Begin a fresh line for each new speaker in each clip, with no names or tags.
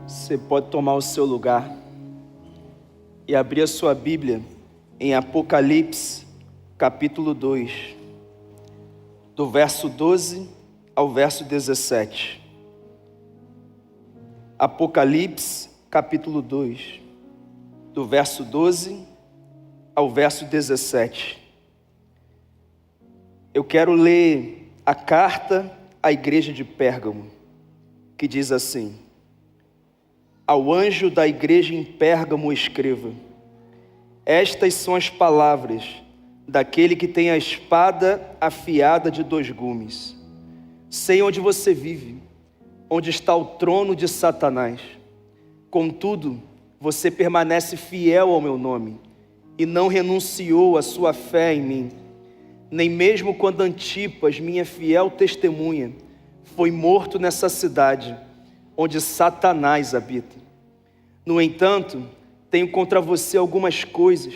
Você pode tomar o seu lugar e abrir a sua Bíblia em Apocalipse, capítulo 2, do verso 12 ao verso 17. Apocalipse, capítulo 2, do verso 12 ao verso 17. Eu quero ler a carta à igreja de Pérgamo, que diz assim: ao anjo da igreja em Pérgamo escreva: estas são as palavras daquele que tem a espada afiada de 2 gumes. Sei onde você vive, onde está o trono de Satanás. Contudo, você permanece fiel ao meu nome e não renunciou à sua fé em mim, nem mesmo quando Antipas, minha fiel testemunha, foi morto nessa cidade onde Satanás habita. No entanto, tenho contra você algumas coisas.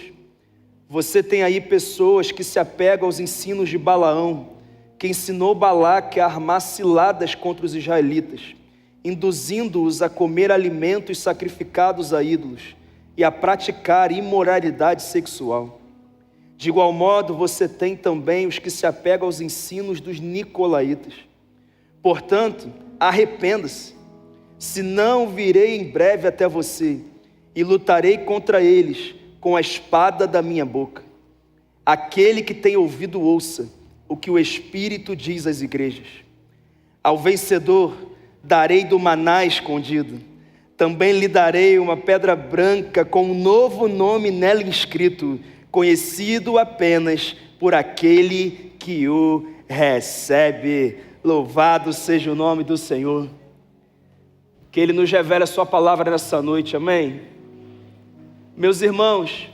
Você tem aí pessoas que se apegam aos ensinos de Balaão, que ensinou Balaque a armar ciladas contra os israelitas, induzindo-os a comer alimentos sacrificados a ídolos e a praticar imoralidade sexual. De igual modo, você tem também os que se apegam aos ensinos dos nicolaítas. Portanto, arrependa-se, senão virei em breve até você e lutarei contra eles com a espada da minha boca. Aquele que tem ouvido, ouça o que o Espírito diz às igrejas. Ao vencedor darei do maná escondido, também lhe darei uma pedra branca com um novo nome nela inscrito, conhecido apenas por aquele que o recebe. Louvado seja o nome do Senhor. Que Ele nos revele a sua palavra nessa noite, amém? Meus irmãos,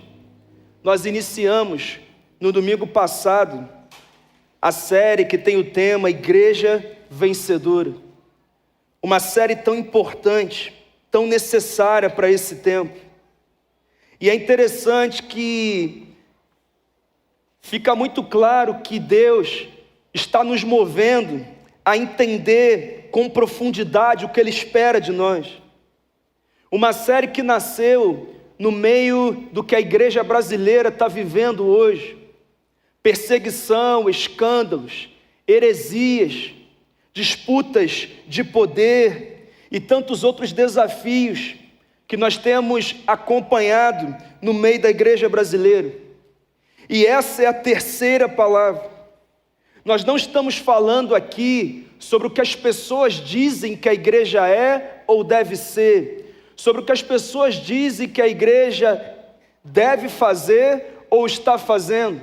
nós iniciamos no domingo passado a série que tem o tema Igreja Vencedora. Uma série tão importante, tão necessária para esse tempo. E é interessante que fica muito claro que Deus está nos movendo a entender com profundidade o que Ele espera de nós. Uma série que nasceu no meio do que a igreja brasileira está vivendo hoje. Perseguição, escândalos, heresias, disputas de poder e tantos outros desafios que nós temos acompanhado no meio da igreja brasileira. E essa é a terceira palavra. Nós não estamos falando aqui sobre o que as pessoas dizem que a igreja é ou deve ser, sobre o que as pessoas dizem que a igreja deve fazer ou está fazendo.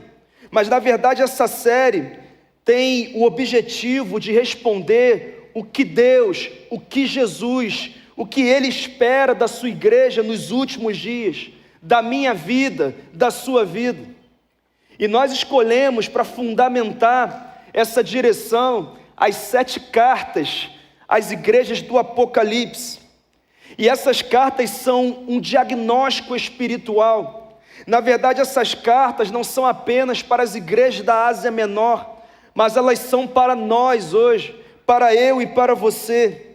Mas na verdade essa série tem o objetivo de responder o que Deus, o que Jesus, o que Ele espera da sua igreja nos últimos dias, da minha vida, da sua vida. E nós escolhemos para fundamentar essa direção as 7 cartas às igrejas do Apocalipse. E essas cartas são um diagnóstico espiritual. Na verdade, essas cartas não são apenas para as igrejas da Ásia Menor, mas elas são para nós hoje, para eu e para você.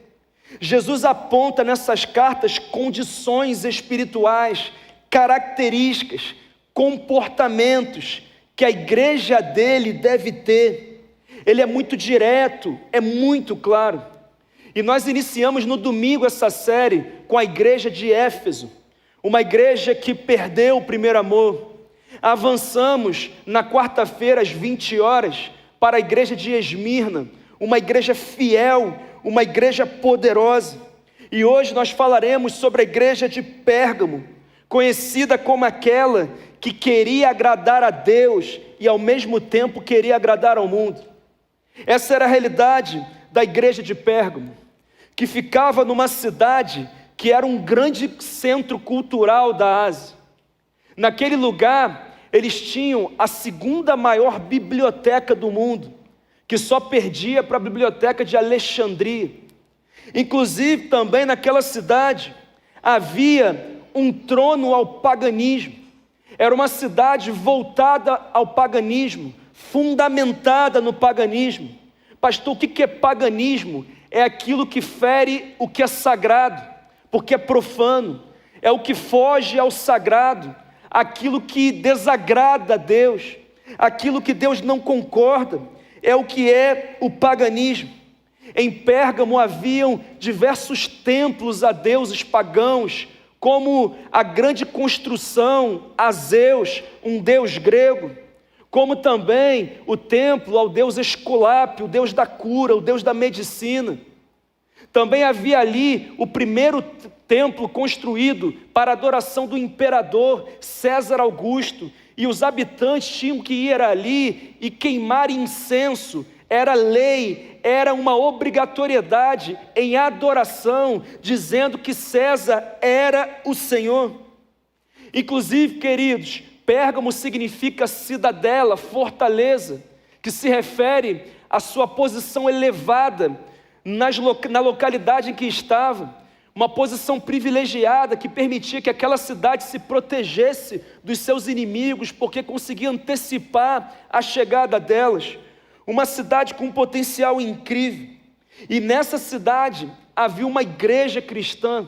Jesus aponta nessas cartas condições espirituais, características, comportamentos que a igreja dele deve ter. Ele é muito direto, é muito claro. E nós iniciamos no domingo essa série com a igreja de Éfeso, uma igreja que perdeu o primeiro amor. Avançamos na quarta-feira às 20 horas para a igreja de Esmirna, uma igreja fiel, uma igreja poderosa. E hoje nós falaremos sobre a igreja de Pérgamo, conhecida como aquela que queria agradar a Deus e ao mesmo tempo queria agradar ao mundo. Essa era a realidade da igreja de Pérgamo, que ficava numa cidade que era um grande centro cultural da Ásia. Naquele lugar, eles tinham a 2ª maior biblioteca do mundo, que só perdia para a biblioteca de Alexandria. Inclusive, também naquela cidade, havia um trono ao paganismo. Era uma cidade voltada ao paganismo, fundamentada no paganismo. Pastor, o que é paganismo? É aquilo que fere o que é sagrado. porque é profano, é o que foge ao sagrado, aquilo que desagrada a Deus, aquilo que Deus não concorda, é o que é o paganismo. Em Pérgamo haviam diversos templos a deuses pagãos, como a grande construção a Zeus, um deus grego, como também o templo ao deus Esculápio, o deus da cura, o deus da medicina. Também havia ali o primeiro templo construído para a adoração do imperador César Augusto, e os habitantes tinham que ir ali e queimar incenso. Era lei, era uma obrigatoriedade em adoração, dizendo que César era o Senhor. Inclusive, queridos, Pérgamo significa cidadela, fortaleza, que se refere à sua posição elevada na localidade em que estava, uma posição privilegiada que permitia que aquela cidade se protegesse dos seus inimigos, porque conseguia antecipar a chegada delas. Uma cidade com um potencial incrível. E nessa cidade havia uma igreja cristã,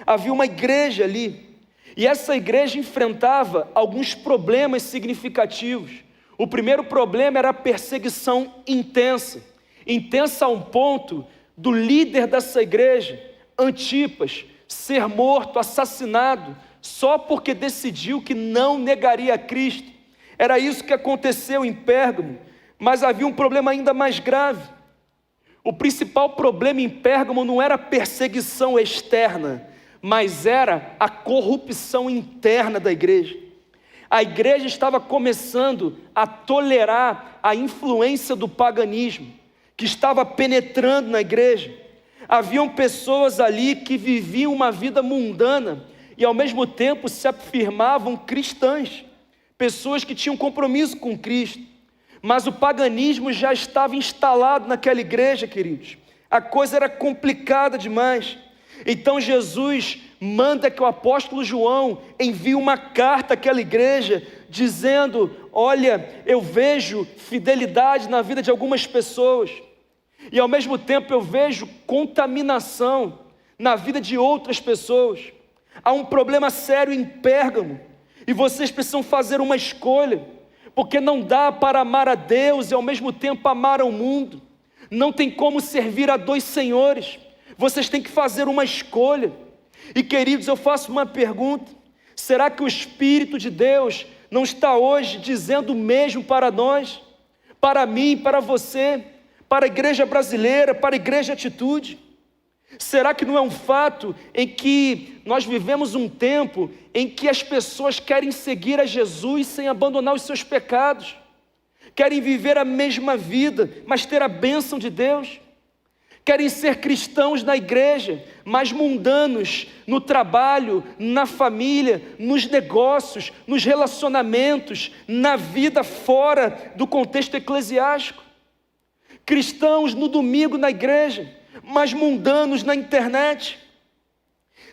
havia uma igreja ali. E essa igreja enfrentava alguns problemas significativos. O primeiro problema era a perseguição intensa a um ponto do líder dessa igreja, Antipas, ser morto, assassinado, só porque decidiu que não negaria a Cristo. Era isso que aconteceu em Pérgamo. Mas havia um problema ainda mais grave. O principal problema em Pérgamo não era a perseguição externa, mas era a corrupção interna da igreja. A igreja estava começando a tolerar a influência do paganismo, que estava penetrando na igreja. Haviam pessoas ali que viviam uma vida mundana e ao mesmo tempo se afirmavam cristãs, pessoas que tinham compromisso com Cristo. Mas o paganismo já estava instalado naquela igreja, queridos. A coisa era complicada demais. Então Jesus manda que o apóstolo João envie uma carta àquela igreja, dizendo: olha, eu vejo fidelidade na vida de algumas pessoas, e ao mesmo tempo eu vejo contaminação na vida de outras pessoas. Há um problema sério em Pérgamo, e vocês precisam fazer uma escolha. Porque não dá para amar a Deus e ao mesmo tempo amar ao mundo. Não tem como servir a dois senhores. Vocês têm que fazer uma escolha. E queridos, eu faço uma pergunta: será que o Espírito de Deus não está hoje dizendo o mesmo para nós? Para mim, para você, para a igreja brasileira, para a igreja Atitude? Será que não é um fato em que nós vivemos um tempo em que as pessoas querem seguir a Jesus sem abandonar os seus pecados? Querem viver a mesma vida, mas ter a bênção de Deus? Querem ser cristãos na igreja, mas mundanos no trabalho, na família, nos negócios, nos relacionamentos, na vida fora do contexto eclesiástico? Cristãos no domingo na igreja, mas mundanos na internet?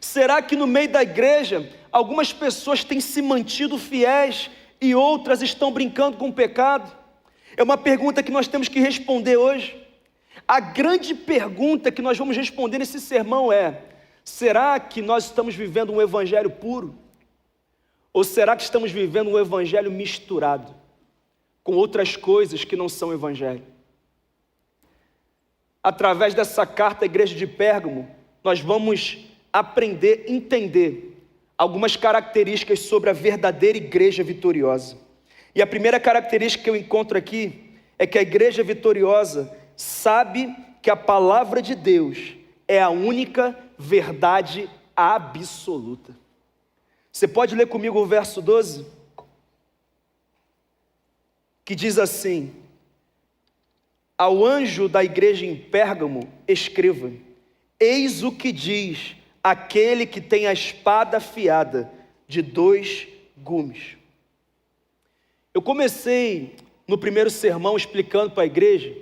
Será que no meio da igreja algumas pessoas têm se mantido fiéis e outras estão brincando com o pecado? É uma pergunta que nós temos que responder hoje. A grande pergunta que nós vamos responder nesse sermão é: será que nós estamos vivendo um evangelho puro? Ou será que estamos vivendo um evangelho misturado com outras coisas que não são evangelho? Através dessa carta à igreja de Pérgamo, nós vamos aprender, entender algumas características sobre a verdadeira igreja vitoriosa. E a primeira característica que eu encontro aqui é que a igreja vitoriosa sabe que a palavra de Deus é a única verdade absoluta. Você pode ler comigo o verso 12? Que diz assim: ao anjo da igreja em Pérgamo, escreva: eis o que diz aquele que tem a espada afiada de 2 gumes. Eu comecei no primeiro sermão explicando para a igreja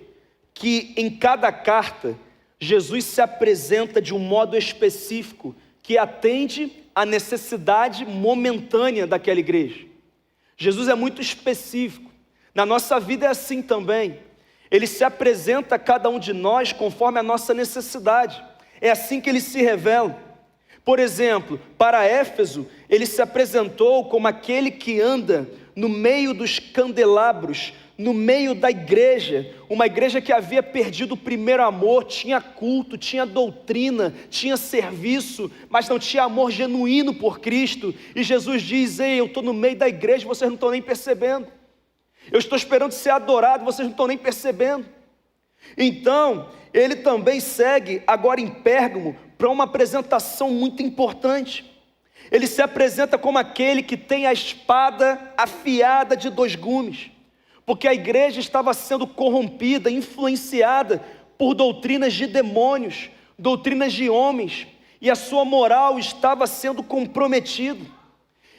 que em cada carta Jesus se apresenta de um modo específico que atende à necessidade momentânea daquela igreja. Jesus é muito específico. Na nossa vida é assim também. Ele se apresenta a cada um de nós conforme a nossa necessidade. É assim que ele se revela. Por exemplo, para Éfeso, ele se apresentou como aquele que anda no meio dos candelabros, no meio da igreja, uma igreja que havia perdido o primeiro amor, tinha culto, tinha doutrina, tinha serviço, mas não tinha amor genuíno por Cristo. E Jesus diz: ei, eu estou no meio da igreja, vocês não estão nem percebendo. Eu estou esperando ser adorado, vocês não estão nem percebendo. Então, ele também segue agora em Pérgamo para uma apresentação muito importante. Ele se apresenta como aquele que tem a espada afiada de 2 gumes, porque a igreja estava sendo corrompida, influenciada por doutrinas de demônios, doutrinas de homens, e a sua moral estava sendo comprometida.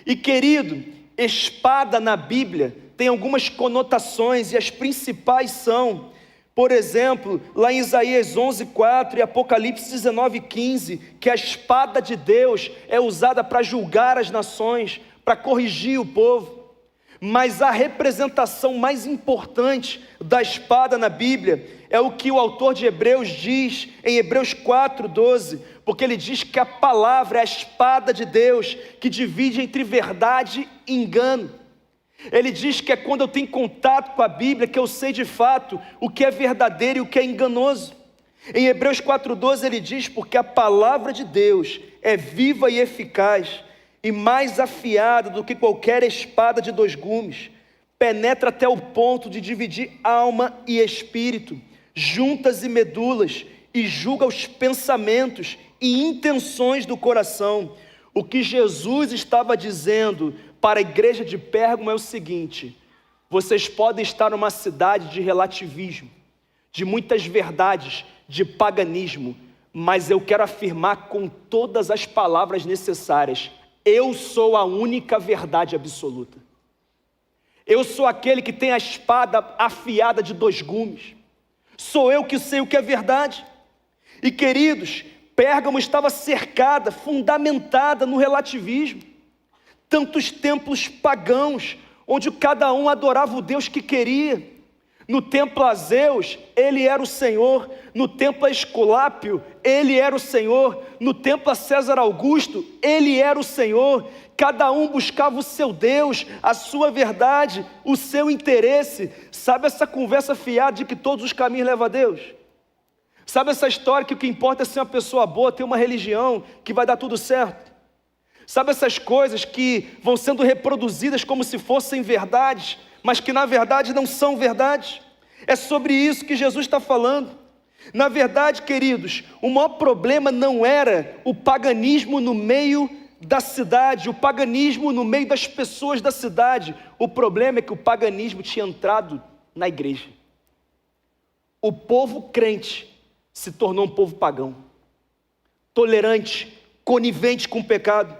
E querido, espada na Bíblia tem algumas conotações, e as principais são, por exemplo, lá em Isaías 11:4 e Apocalipse 19:15, que a espada de Deus é usada para julgar as nações, para corrigir o povo. Mas a representação mais importante da espada na Bíblia é o que o autor de Hebreus diz em Hebreus 4:12, porque ele diz que a palavra é a espada de Deus que divide entre verdade e engano. Ele diz que é quando eu tenho contato com a Bíblia que eu sei de fato o que é verdadeiro e o que é enganoso. Em Hebreus 4:12 ele diz: porque a palavra de Deus é viva e eficaz, e mais afiada do que qualquer espada de 2 gumes, penetra até o ponto de dividir alma e espírito, juntas e medulas, e julga os pensamentos e intenções do coração. O que Jesus estava dizendo para a igreja de Pérgamo é o seguinte: vocês podem estar numa cidade de relativismo, de muitas verdades, de paganismo, mas eu quero afirmar com todas as palavras necessárias: eu sou a única verdade absoluta. Eu sou aquele que tem a espada afiada de 2 gumes. Sou eu que sei o que é verdade. E queridos, Pérgamo estava cercada, fundamentada no relativismo. Tantos templos pagãos, onde cada um adorava o Deus que queria. No templo a Zeus, ele era o Senhor. No templo a Esculápio, ele era o Senhor. No templo a César Augusto, ele era o Senhor. Cada um buscava o seu Deus, a sua verdade, o seu interesse. Sabe essa conversa fiada de que todos os caminhos levam a Deus? Sabe essa história que o que importa é ser uma pessoa boa, ter uma religião que vai dar tudo certo? Sabe essas coisas que vão sendo reproduzidas como se fossem verdades, mas que na verdade não são verdades? É sobre isso que Jesus está falando. Na verdade, queridos, o maior problema não era o paganismo no meio da cidade, o paganismo no meio das pessoas da cidade. O problema é que o paganismo tinha entrado na igreja. O povo crente se tornou um povo pagão, tolerante, conivente com o pecado,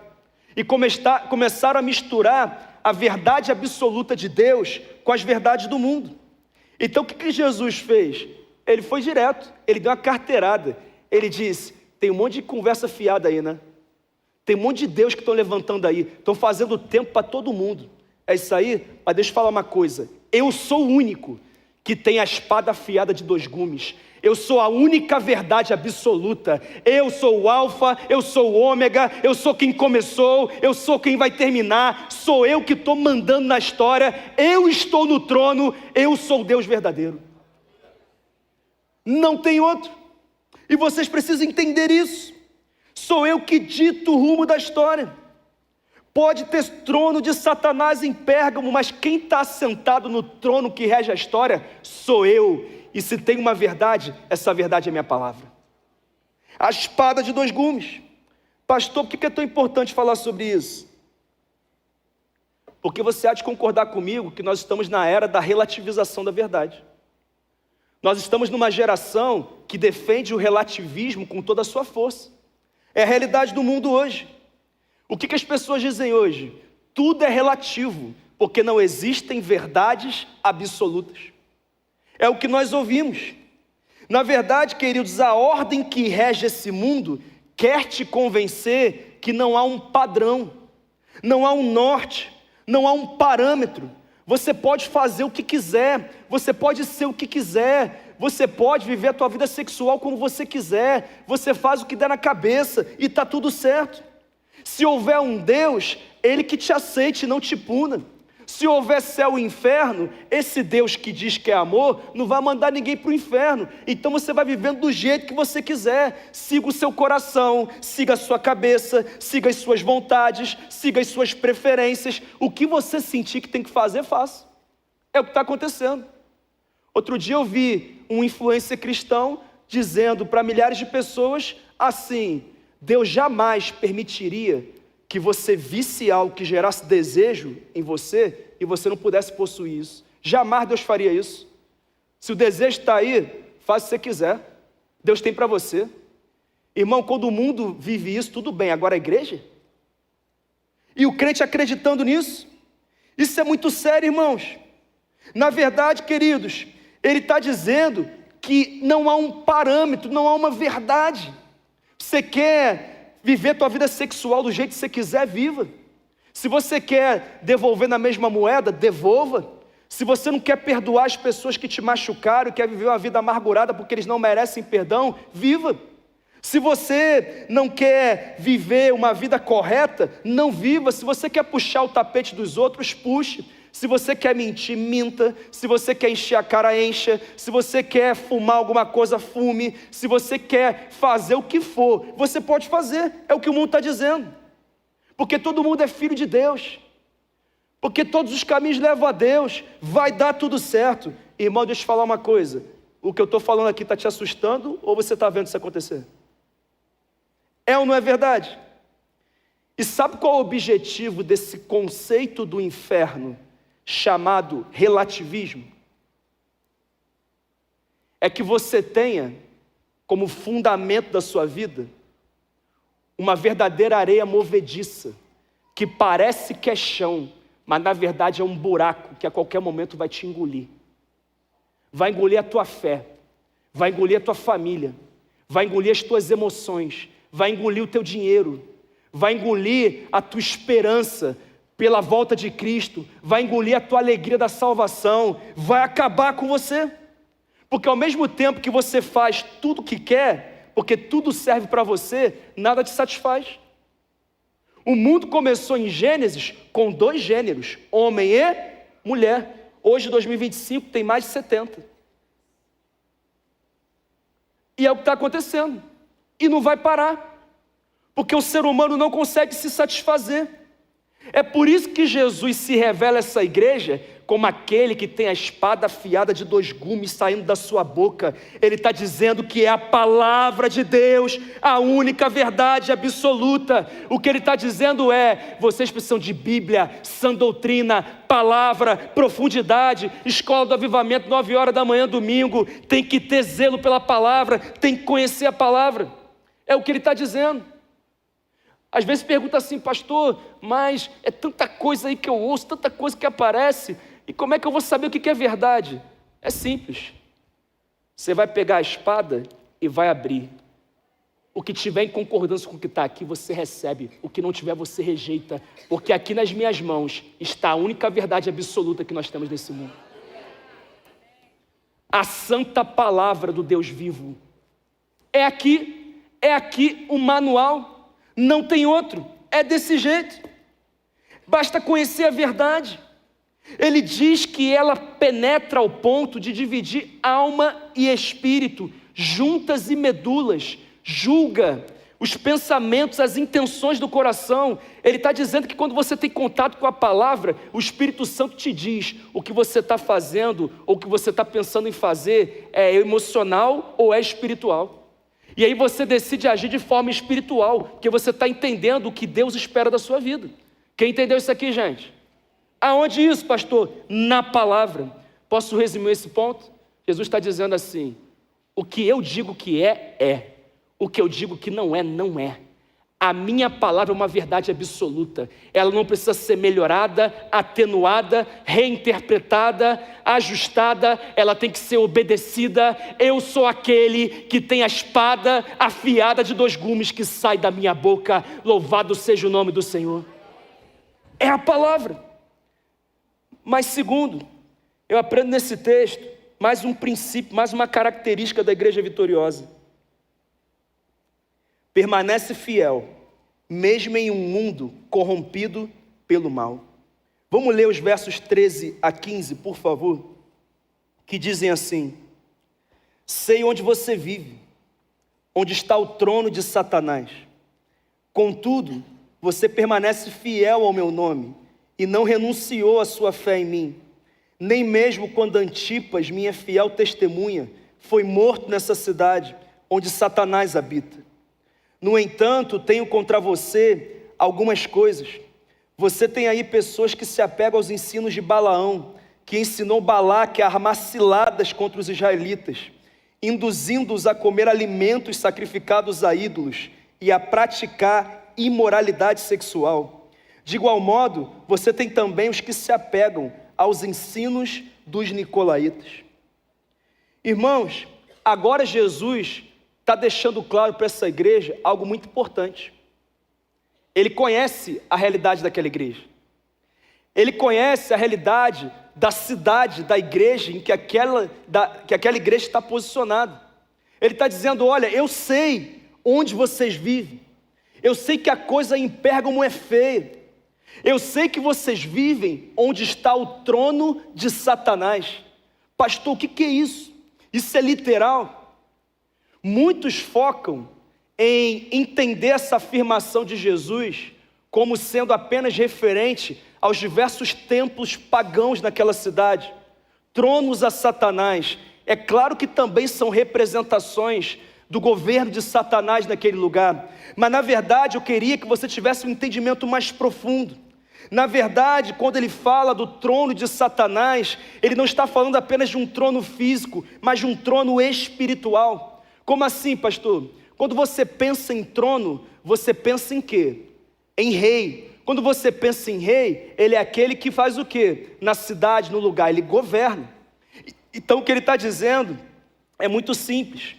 e começaram a misturar a verdade absoluta de Deus com as verdades do mundo. Então o que Jesus fez? Ele foi direto, ele deu uma carteirada. Ele disse: tem um monte de conversa fiada aí, né? Tem um monte de Deus que estão levantando aí, estão fazendo tempo para todo mundo. É isso aí? Mas deixa eu falar uma coisa: eu sou o único que tem a espada afiada de 2 gumes. Eu sou a única verdade absoluta. Eu sou o alfa, eu sou o ômega, eu sou quem começou, eu sou quem vai terminar. Sou eu que estou mandando na história. Eu estou no trono, eu sou o Deus verdadeiro. Não tem outro. E vocês precisam entender isso. Sou eu que dito o rumo da história. Pode ter trono de Satanás em Pérgamo, mas quem está sentado no trono que rege a história sou eu. E se tem uma verdade, essa verdade é minha palavra. A espada de 2 gumes. Pastor, por que é tão importante falar sobre isso? Porque você há de concordar comigo que nós estamos na era da relativização da verdade. Nós estamos numa geração que defende o relativismo com toda a sua força. É a realidade do mundo hoje. O que as pessoas dizem hoje? Tudo é relativo, porque não existem verdades absolutas. É o que nós ouvimos. Na verdade, queridos, a ordem que rege esse mundo quer te convencer que não há um padrão, não há um norte, não há um parâmetro. Você pode fazer o que quiser, você pode ser o que quiser, você pode viver a tua vida sexual como você quiser, você faz o que der na cabeça e está tudo certo. Se houver um Deus, Ele que te aceite e não te puna. Se houver céu e inferno, esse Deus que diz que é amor, não vai mandar ninguém para o inferno. Então você vai vivendo do jeito que você quiser. Siga o seu coração, siga a sua cabeça, siga as suas vontades, siga as suas preferências. O que você sentir que tem que fazer, faça. É o que está acontecendo. Outro dia eu vi um influencer cristão dizendo para milhares de pessoas assim: Deus jamais permitiria que você visse algo que gerasse desejo em você e você não pudesse possuir isso. Jamais Deus faria isso. Se o desejo está aí, faz o que você quiser. Deus tem para você. Irmão, quando o mundo vive isso, tudo bem. Agora a igreja? E o crente acreditando nisso? Isso é muito sério, irmãos. Na verdade, queridos, ele está dizendo que não há um parâmetro, não há uma verdade. Você quer viver tua vida sexual do jeito que você quiser, viva. Se você quer devolver na mesma moeda, devolva. Se você não quer perdoar as pessoas que te machucaram, quer viver uma vida amargurada porque eles não merecem perdão, viva. Se você não quer viver uma vida correta, não viva. Se você quer puxar o tapete dos outros, puxe. Se você quer mentir, minta. Se você quer encher a cara, encha. Se você quer fumar alguma coisa, fume. Se você quer fazer o que for, você pode fazer. É o que o mundo está dizendo. Porque todo mundo é filho de Deus. Porque todos os caminhos levam a Deus. Vai dar tudo certo. Irmão, deixa eu te falar uma coisa. O que eu estou falando aqui está te assustando ou você está vendo isso acontecer? É ou não é verdade? E sabe qual é o objetivo desse conceito do inferno chamado relativismo? É que você tenha como fundamento da sua vida uma verdadeira areia movediça, que parece que é chão, mas na verdade é um buraco que a qualquer momento vai te engolir. Vai engolir a tua fé, vai engolir a tua família, vai engolir as tuas emoções, vai engolir o teu dinheiro, vai engolir a tua esperança pela volta de Cristo, vai engolir a tua alegria da salvação, vai acabar com você. Porque ao mesmo tempo que você faz tudo o que quer, porque tudo serve para você, nada te satisfaz. O mundo começou em Gênesis com 2 gêneros, homem e mulher. Hoje, 2025, tem mais de 70. E é o que está acontecendo. E não vai parar. Porque o ser humano não consegue se satisfazer. É por isso que Jesus se revela a essa igreja como aquele que tem a espada afiada de 2 gumes saindo da sua boca. Ele está dizendo que é a palavra de Deus, a única verdade absoluta. O que ele está dizendo é: vocês precisam de Bíblia, sã doutrina, palavra, profundidade, escola do avivamento, 9 horas da manhã, domingo. Tem que ter zelo pela palavra, tem que conhecer a palavra. É o que ele está dizendo. Às vezes pergunta assim: pastor, mas é tanta coisa aí que eu ouço, tanta coisa que aparece, e como é que eu vou saber o que é verdade? É simples. Você vai pegar a espada e vai abrir. O que tiver em concordância com o que está aqui, você recebe. O que não tiver, você rejeita. Porque aqui nas minhas mãos está a única verdade absoluta que nós temos nesse mundo. A santa palavra do Deus vivo. É aqui o manual. Não tem outro, é desse jeito. Basta conhecer a verdade. Ele diz que ela penetra ao ponto de dividir alma e espírito, juntas e medulas, julga os pensamentos, as intenções do coração. Ele está dizendo que quando você tem contato com a palavra, o Espírito Santo te diz o que você está fazendo ou o que você está pensando em fazer é emocional ou é espiritual. E aí você decide agir de forma espiritual, porque você está entendendo o que Deus espera da sua vida. Quem entendeu isso aqui, gente? Aonde isso, pastor? Na palavra. Posso resumir esse ponto? Jesus está dizendo assim: o que eu digo que é, é. O que eu digo que não é, não é. A minha palavra é uma verdade absoluta. Ela não precisa ser melhorada, atenuada, reinterpretada, ajustada. Ela tem que ser obedecida. Eu sou aquele que tem a espada afiada de 2 gumes que sai da minha boca. Louvado seja o nome do Senhor. É a palavra. Mas segundo, eu aprendo nesse texto mais um princípio, mais uma característica da igreja vitoriosa. Permanece fiel, mesmo em um mundo corrompido pelo mal. Vamos ler os versos 13 a 15, por favor, que dizem assim: sei onde você vive, onde está o trono de Satanás. Contudo, você permanece fiel ao meu nome e não renunciou à sua fé em mim, nem mesmo quando Antipas, minha fiel testemunha, foi morto nessa cidade onde Satanás habita. No entanto, tenho contra você algumas coisas. Você tem aí pessoas que se apegam aos ensinos de Balaão, que ensinou Balaque a armar ciladas contra os israelitas, induzindo-os a comer alimentos sacrificados a ídolos e a praticar imoralidade sexual. De igual modo, você tem também os que se apegam aos ensinos dos nicolaítas. Irmãos, agora Jesus está deixando claro para essa igreja algo muito importante. Ele conhece a realidade daquela igreja. Ele conhece a realidade da cidade, da igreja, em que aquela igreja está posicionada. Ele está dizendo: olha, eu sei onde vocês vivem. Eu sei que a coisa em Pérgamo é feia. Eu sei que vocês vivem onde está o trono de Satanás. Pastor, o que é isso? Isso é literal? Muitos focam em entender essa afirmação de Jesus como sendo apenas referente aos diversos templos pagãos naquela cidade. Tronos a Satanás. É claro que também são representações do governo de Satanás naquele lugar. Mas na verdade eu queria que você tivesse um entendimento mais profundo. Na verdade, quando ele fala do trono de Satanás, ele não está falando apenas de um trono físico, mas de um trono espiritual. Como assim, pastor? Quando você pensa em trono, você pensa em quê? Em rei. Quando você pensa em rei, ele é aquele que faz o quê? Na cidade, no lugar, ele governa. Então o que ele está dizendo é muito simples.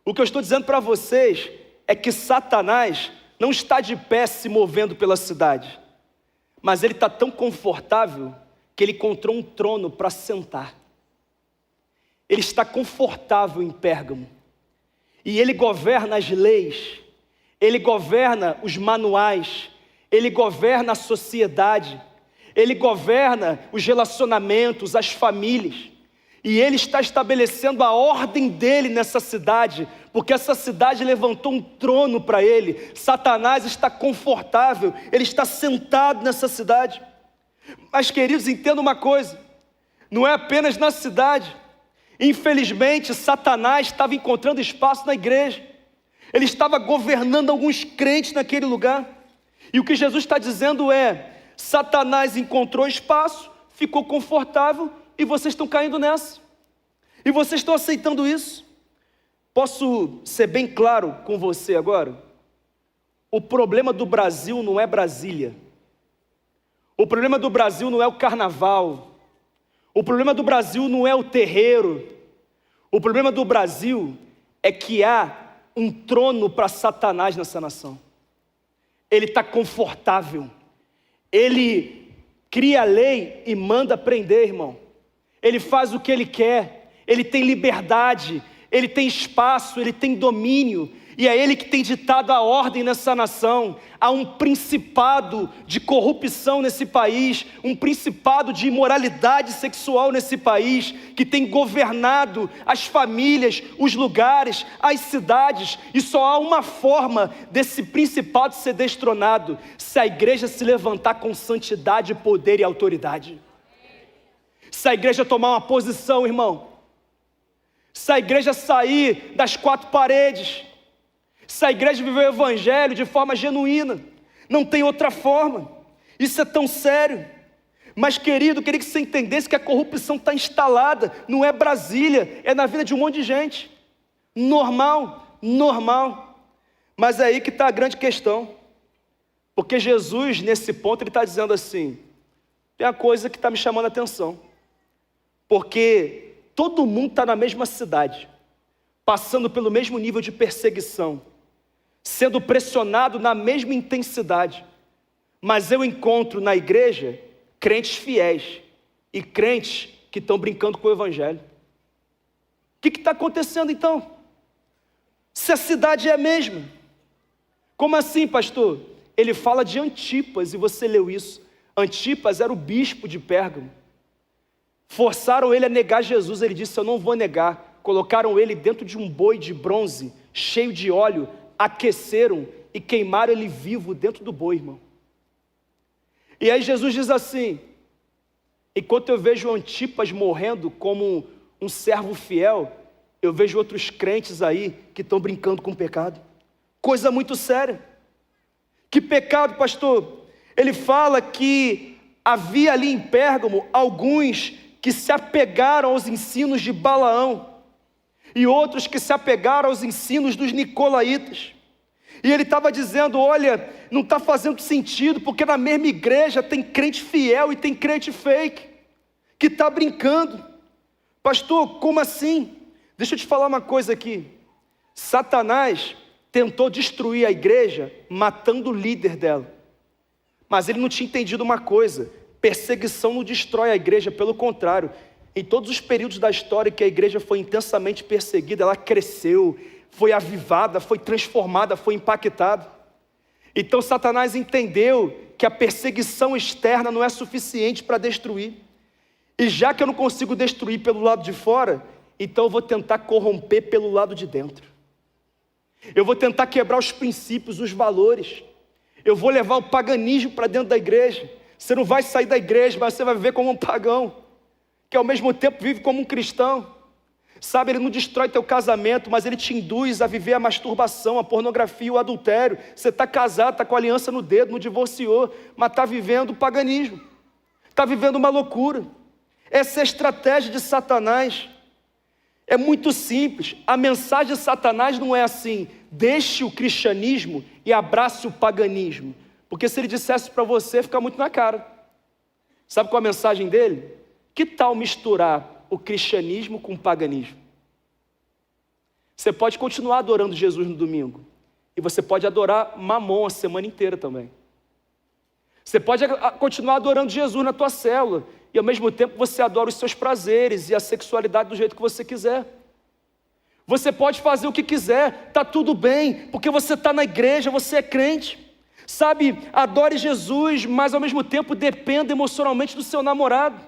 O que eu estou dizendo para vocês é que Satanás não está de pé se movendo pela cidade, mas ele está tão confortável que ele encontrou um trono para sentar. Ele está confortável em Pérgamo. E ele governa as leis, ele governa os manuais, ele governa a sociedade, ele governa os relacionamentos, as famílias. E ele está estabelecendo a ordem dele nessa cidade, porque essa cidade levantou um trono para ele. Satanás está confortável, ele está sentado nessa cidade. Mas queridos, entenda uma coisa, não é apenas na cidade. Infelizmente, Satanás estava encontrando espaço na igreja. Ele estava governando alguns crentes naquele lugar. E o que Jesus está dizendo é: Satanás encontrou espaço, ficou confortável e vocês estão caindo nessa. E vocês estão aceitando isso. Posso ser bem claro com você agora? O problema do Brasil não é Brasília. O problema do Brasil não é o carnaval. O problema do Brasil não é o terreiro. O problema do Brasil é que há um trono para Satanás nessa nação. Ele está confortável. Ele cria a lei e manda prender, irmão. Ele faz o que ele quer. Ele tem liberdade. Ele tem espaço. Ele tem domínio. E é ele que tem ditado a ordem nessa nação. Há um principado de corrupção nesse país, um principado de imoralidade sexual nesse país, que tem governado as famílias, os lugares, as cidades, e só há uma forma desse principado ser destronado: se a igreja se levantar com santidade, poder e autoridade. Se a igreja tomar uma posição, irmão, se a igreja sair das quatro paredes, se a igreja viver o evangelho de forma genuína, não tem outra forma. Isso é tão sério. Mas querido, eu queria que você entendesse que a corrupção está instalada, não é Brasília, é na vida de um monte de gente. Normal. Mas é aí que está a grande questão. Porque Jesus, nesse ponto, ele está dizendo assim: tem uma coisa que está me chamando a atenção. Porque todo mundo está na mesma cidade, passando pelo mesmo nível de perseguição, sendo pressionado na mesma intensidade, mas eu encontro na igreja crentes fiéis e crentes que estão brincando com o evangelho. que está acontecendo então? Se a cidade é a mesma. Como assim, pastor? Ele fala de Antipas, e você leu isso. Antipas era o bispo de Pérgamo. Forçaram ele a negar Jesus, ele disse, eu não vou negar. Colocaram ele dentro de um boi de bronze, cheio de óleo, aqueceram e queimaram ele vivo dentro do boi, irmão. E aí Jesus diz assim, enquanto eu vejo Antipas morrendo como um servo fiel, eu vejo outros crentes aí que estão brincando com o pecado. Coisa muito séria. Que pecado, pastor? Ele fala que havia ali em Pérgamo alguns que se apegaram aos ensinos de Balaão e outros que se apegaram aos ensinos dos nicolaítas. E ele estava dizendo, olha, não está fazendo sentido, porque na mesma igreja tem crente fiel e tem crente fake, que está brincando. Pastor, como assim? Deixa eu te falar uma coisa aqui. Satanás tentou destruir a igreja matando o líder dela. Mas ele não tinha entendido uma coisa: perseguição não destrói a igreja, pelo contrário. Em todos os períodos da história que a igreja foi intensamente perseguida, ela cresceu, foi avivada, foi transformada, foi impactada. Então Satanás entendeu que a perseguição externa não é suficiente para destruir. E já que eu não consigo destruir pelo lado de fora, então eu vou tentar corromper pelo lado de dentro. Eu vou tentar quebrar os princípios, os valores. Eu vou levar o paganismo para dentro da igreja. Você não vai sair da igreja, mas você vai viver como um pagão, que ao mesmo tempo vive como um cristão. Sabe, ele não destrói teu casamento, mas ele te induz a viver a masturbação, a pornografia, o adultério. Você está casado, está com a aliança no dedo, não divorciou, mas está vivendo o paganismo. Está vivendo uma loucura. Essa é a estratégia de Satanás. É muito simples. A mensagem de Satanás não é assim: deixe o cristianismo e abrace o paganismo. Porque se ele dissesse para você, fica muito na cara. Sabe qual é a mensagem dele? Que tal misturar o cristianismo com o paganismo? Você pode continuar adorando Jesus no domingo, e você pode adorar Mamon a semana inteira também. Você pode continuar adorando Jesus na tua célula, e ao mesmo tempo você adora os seus prazeres e a sexualidade do jeito que você quiser. Você pode fazer o que quiser, está tudo bem, porque você está na igreja, você é crente. Sabe, adore Jesus, mas ao mesmo tempo dependa emocionalmente do seu namorado,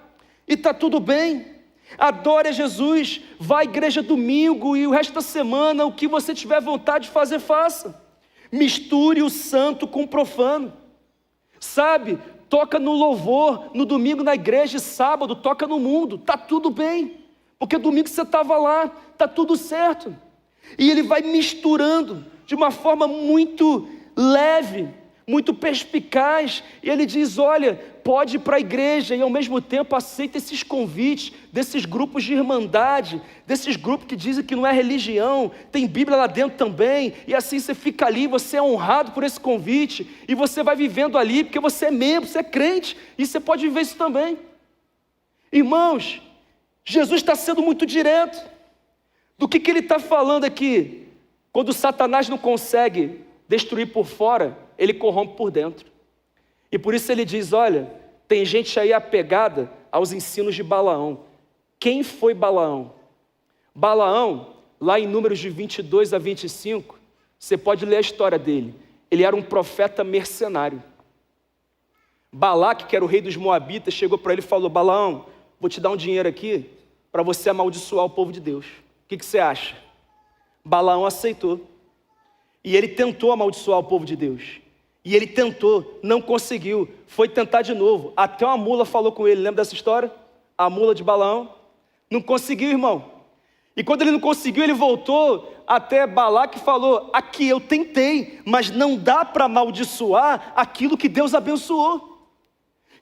e está tudo bem. Adore a Jesus, vá à igreja domingo e o resto da semana, o que você tiver vontade de fazer, faça. Misture o santo com o profano. Sabe, toca no louvor, no domingo na igreja, e sábado toca no mundo, está tudo bem, porque domingo você estava lá, está tudo certo. E ele vai misturando de uma forma muito leve, muito perspicaz, e ele diz, olha, pode ir para a igreja, e ao mesmo tempo aceita esses convites, desses grupos de irmandade, desses grupos que dizem que não é religião, tem Bíblia lá dentro também, e assim você fica ali, você é honrado por esse convite, e você vai vivendo ali, porque você é membro, você é crente, e você pode viver isso também. Irmãos, Jesus está sendo muito direto. Do que ele está falando aqui? Quando Satanás não consegue destruir por fora, ele corrompe por dentro. E por isso ele diz, olha, tem gente aí apegada aos ensinos de Balaão. Quem foi Balaão? Balaão, lá em Números de 22 a 25, você pode ler a história dele. Ele era um profeta mercenário. Balaque, que era o rei dos Moabitas, chegou para ele e falou, Balaão, vou te dar um dinheiro aqui para você amaldiçoar o povo de Deus. O que você acha? Balaão aceitou. E ele tentou amaldiçoar o povo de Deus. E ele tentou, não conseguiu, foi tentar de novo. Até uma mula falou com ele, lembra dessa história? A mula de Balaão. Não conseguiu, irmão. E quando ele não conseguiu, ele voltou até Balaque e falou, aqui eu tentei, mas não dá para amaldiçoar aquilo que Deus abençoou.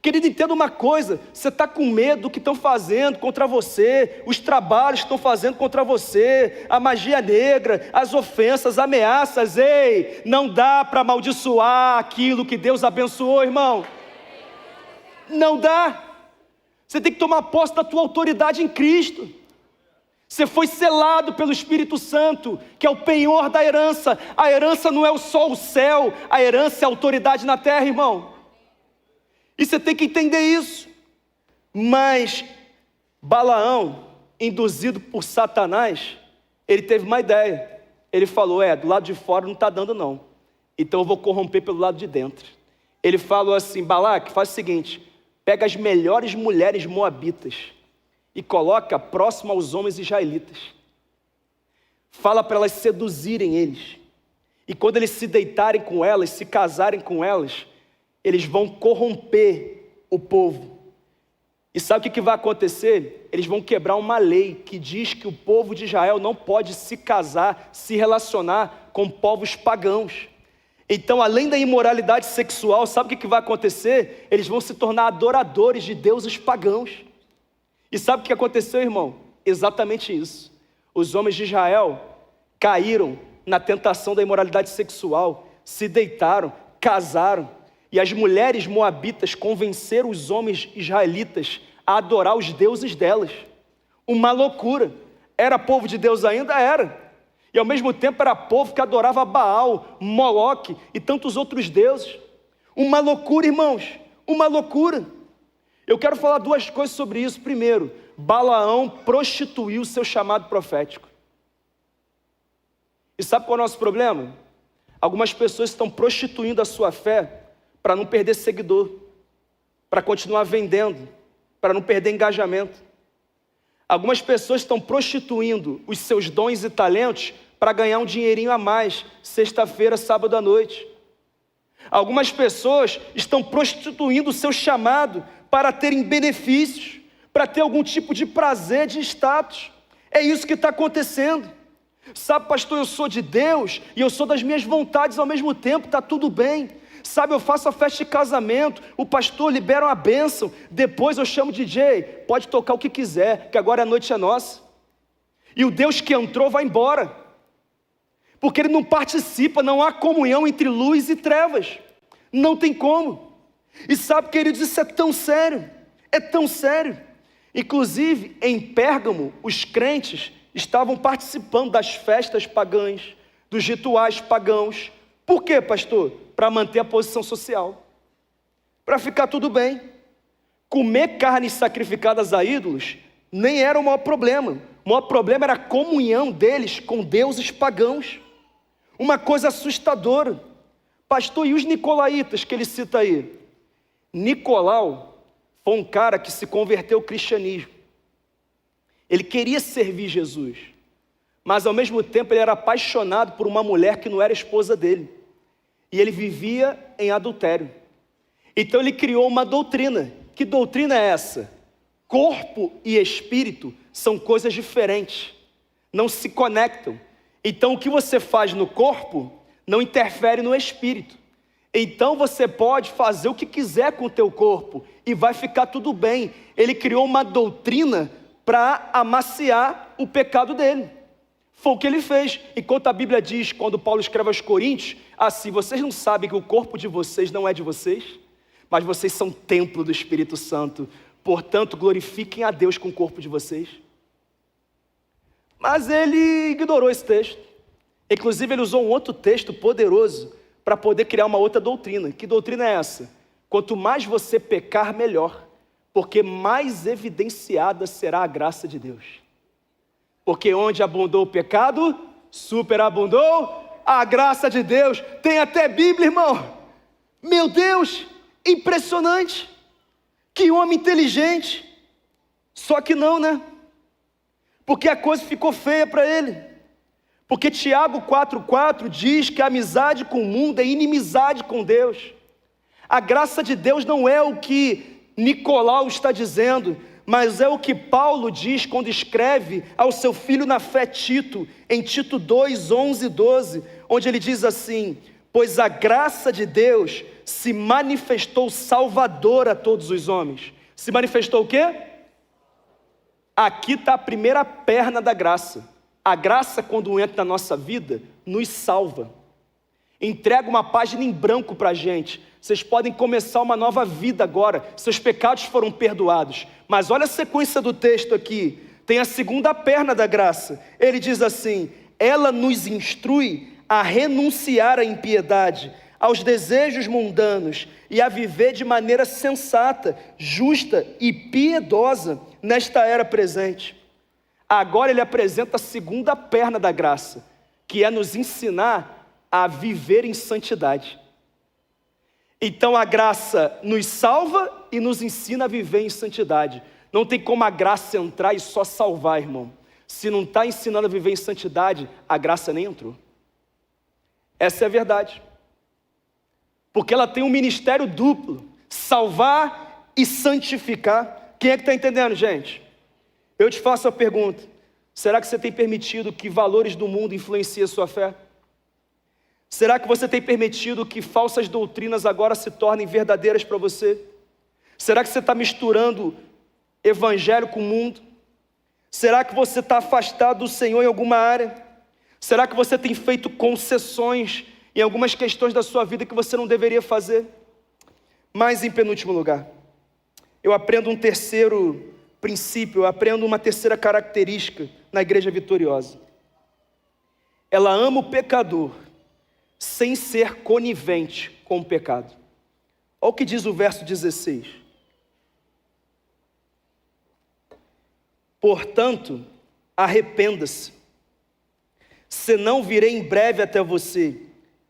Querido, entenda uma coisa, você está com medo do que estão fazendo contra você, os trabalhos que estão fazendo contra você, a magia negra, as ofensas, ameaças, ei, não dá para amaldiçoar aquilo que Deus abençoou, irmão. Não dá. Você tem que tomar posse da tua autoridade em Cristo. Você foi selado pelo Espírito Santo, que é o penhor da herança. A herança não é só o céu, a herança é a autoridade na terra, irmão. E você tem que entender isso. Mas Balaão induzido por Satanás, ele teve uma ideia. Ele falou, do lado de fora não está dando não, então eu vou corromper pelo lado de dentro. Ele falou assim, Balaque, faz o seguinte, pega as melhores mulheres moabitas e coloca próximo aos homens israelitas. Fala para elas seduzirem eles. E quando eles se deitarem com elas, se casarem com elas, eles vão corromper o povo. E sabe o que vai acontecer? Eles vão quebrar uma lei que diz que o povo de Israel não pode se casar, se relacionar com povos pagãos. Então, além da imoralidade sexual, sabe o que vai acontecer? Eles vão se tornar adoradores de deuses pagãos. E sabe o que aconteceu, irmão? Exatamente isso. Os homens de Israel caíram na tentação da imoralidade sexual, se deitaram, casaram, e as mulheres moabitas convenceram os homens israelitas a adorar os deuses delas. Uma loucura. Era povo de Deus ainda? Era. E ao mesmo tempo era povo que adorava Baal, Moloque e tantos outros deuses. Uma loucura, irmãos. Uma loucura. Eu quero falar duas coisas sobre isso. Primeiro, Balaão prostituiu o seu chamado profético. E sabe qual é o nosso problema? Algumas pessoas estão prostituindo a sua fé para não perder seguidor, para continuar vendendo, para não perder engajamento. Algumas pessoas estão prostituindo os seus dons e talentos para ganhar um dinheirinho a mais, sexta-feira, sábado à noite. Algumas pessoas estão prostituindo o seu chamado para terem benefícios, para ter algum tipo de prazer, de status. É isso que está acontecendo. Sabe, pastor, eu sou de Deus e eu sou das minhas vontades ao mesmo tempo, está tudo bem. Sabe, eu faço a festa de casamento, o pastor libera uma bênção, depois eu chamo o DJ, pode tocar o que quiser, que agora a noite é nossa. E o Deus que entrou vai embora, porque ele não participa, não há comunhão entre luz e trevas, não tem como. E sabe, queridos, isso é tão sério, Inclusive, em Pérgamo, os crentes estavam participando das festas pagãs, dos rituais pagãos. Por quê, pastor? Para manter a posição social, para ficar tudo bem. Comer carnes sacrificadas a ídolos nem era o maior problema. O maior problema era a comunhão deles com deuses pagãos. Uma coisa assustadora. Pastor, e os nicolaítas que ele cita aí? Nicolau foi um cara que se converteu ao cristianismo. Ele queria servir Jesus, mas ao mesmo tempo ele era apaixonado por uma mulher que não era esposa dele. E ele vivia em adultério. Então ele criou uma doutrina. Que doutrina é essa? Corpo e espírito são coisas diferentes, não se conectam. Então o que você faz no corpo não interfere no espírito. Então você pode fazer o que quiser com o teu corpo e vai ficar tudo bem. Ele criou uma doutrina para amaciar o pecado dele. Foi o que ele fez. Enquanto a Bíblia diz, quando Paulo escreve aos Coríntios, assim, vocês não sabem que o corpo de vocês não é de vocês, mas vocês são templo do Espírito Santo, portanto glorifiquem a Deus com o corpo de vocês. Mas ele ignorou esse texto. Inclusive ele usou um outro texto poderoso para poder criar uma outra doutrina. Que doutrina é essa? Quanto mais você pecar, melhor, porque mais evidenciada será a graça de Deus. Porque onde abundou o pecado, superabundou a graça de Deus. Tem até Bíblia, irmão. Meu Deus, impressionante. Que homem inteligente. Só que não, né? Porque a coisa ficou feia para ele. Porque Tiago 4,4 diz que a amizade com o mundo é inimizade com Deus. A graça de Deus não é o que Nicolau está dizendo, mas é o que Paulo diz quando escreve ao seu filho na fé Tito, em Tito 2, 11 e 12, onde ele diz assim: pois a graça de Deus se manifestou salvadora a todos os homens. Se manifestou o quê? Aqui está a primeira perna da graça. A graça, quando entra na nossa vida, nos salva. Entrega uma página em branco para a gente. Vocês podem começar uma nova vida agora. Seus pecados foram perdoados. Mas olha a sequência do texto aqui. Tem a segunda perna da graça. Ele diz assim: ela nos instrui a renunciar à impiedade, aos desejos mundanos e a viver de maneira sensata, justa e piedosa nesta era presente. Agora ele apresenta a segunda perna da graça, que é nos ensinar a viver em santidade. Então a graça nos salva e nos ensina a viver em santidade. Não tem como a graça entrar e só salvar, irmão. Se não está ensinando a viver em santidade, a graça nem entrou. Essa é a verdade. Porque ela tem um ministério duplo, salvar e santificar. Quem é que está entendendo, gente? Eu te faço a pergunta, será que você tem permitido que valores do mundo influenciem a sua fé? Será que você tem permitido que falsas doutrinas agora se tornem verdadeiras para você? Será que você está misturando evangelho com o mundo? Será que você está afastado do Senhor em alguma área? Será que você tem feito concessões em algumas questões da sua vida que você não deveria fazer? Mas em penúltimo lugar, eu aprendo um terceiro princípio, eu aprendo uma terceira característica na igreja vitoriosa. Ela ama o pecador sem ser conivente com o pecado. Olha o que diz o verso 16. Portanto, arrependa-se, senão virei em breve até você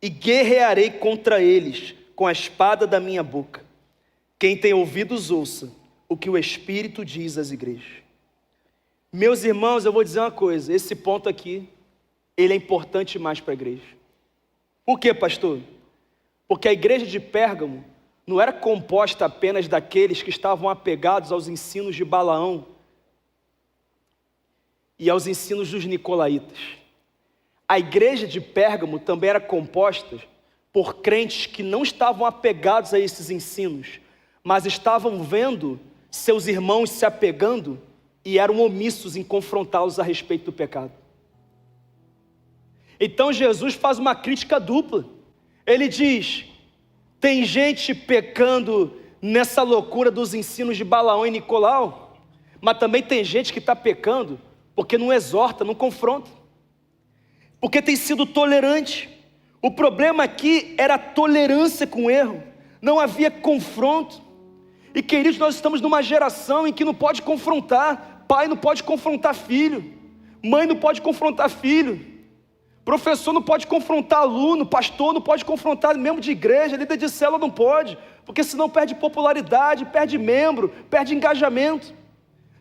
e guerrearei contra eles com a espada da minha boca. Quem tem ouvidos, ouça o que o Espírito diz às igrejas. Meus irmãos, eu vou dizer uma coisa, esse ponto aqui, ele é importante demais para a igreja. Por quê, pastor? Porque a igreja de Pérgamo não era composta apenas daqueles que estavam apegados aos ensinos de Balaão e aos ensinos dos nicolaítas. A igreja de Pérgamo também era composta por crentes que não estavam apegados a esses ensinos, mas estavam vendo seus irmãos se apegando e eram omissos em confrontá-los a respeito do pecado. Então Jesus faz uma crítica dupla. Ele diz, tem gente pecando nessa loucura dos ensinos de Balaão e Nicolau, mas também tem gente que está pecando porque não exorta, não confronta, porque tem sido tolerante. O problema aqui era a tolerância com o erro, não havia confronto. E queridos, nós estamos numa geração em que não pode confrontar, pai não pode confrontar filho, mãe não pode confrontar filho, professor não pode confrontar aluno, pastor não pode confrontar membro de igreja, líder de célula não pode, porque senão perde popularidade, perde membro, perde engajamento.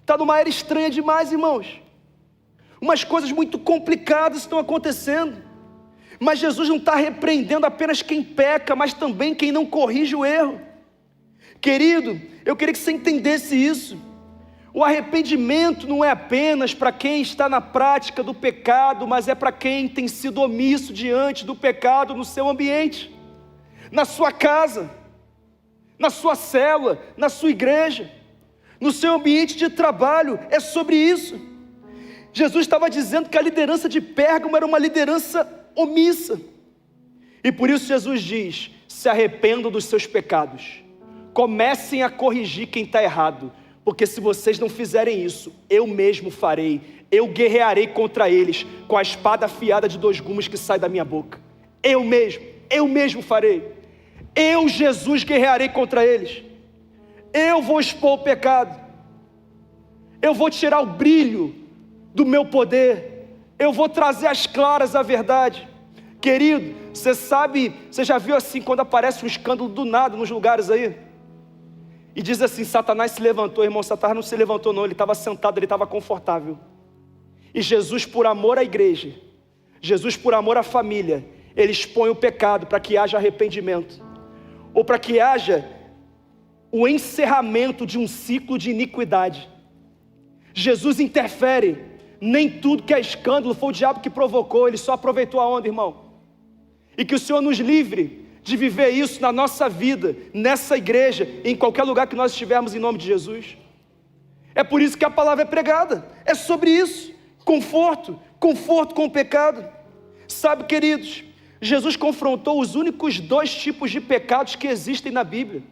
Está numa era estranha demais, irmãos. Umas coisas muito complicadas estão acontecendo. Mas Jesus não está repreendendo apenas quem peca, mas também quem não corrige o erro. Querido, eu queria que você entendesse isso. O arrependimento não é apenas para quem está na prática do pecado, mas é para quem tem sido omisso diante do pecado no seu ambiente, na sua casa, na sua célula, na sua igreja, no seu ambiente de trabalho. É sobre isso. Jesus estava dizendo que a liderança de Pérgamo era uma liderança omissa. E por isso Jesus diz, se arrependam dos seus pecados. Comecem a corrigir quem está errado, porque se vocês não fizerem isso, eu mesmo farei, eu guerrearei contra eles, com a espada afiada de 2 gumes que sai da minha boca, eu mesmo farei, eu, Jesus, guerrearei contra eles, eu vou expor o pecado, eu vou tirar o brilho do meu poder, eu vou trazer às claras a verdade. Querido, você sabe, você já viu assim, quando aparece um escândalo do nada nos lugares aí? E diz assim, Satanás se levantou. Irmão, Satanás não se levantou não, ele estava sentado, ele estava confortável. E Jesus, por amor à igreja, Jesus, por amor à família, ele expõe o pecado para que haja arrependimento, ou para que haja o encerramento de um ciclo de iniquidade. Jesus interfere. Nem tudo que é escândalo foi o diabo que provocou, ele só aproveitou a onda, irmão. E que o Senhor nos livre de viver isso na nossa vida, nessa igreja, em qualquer lugar que nós estivermos, em nome de Jesus. É por isso que a palavra é pregada, é sobre isso, conforto com o pecado. Sabe, queridos, Jesus confrontou os únicos 2 tipos de pecados que existem na Bíblia.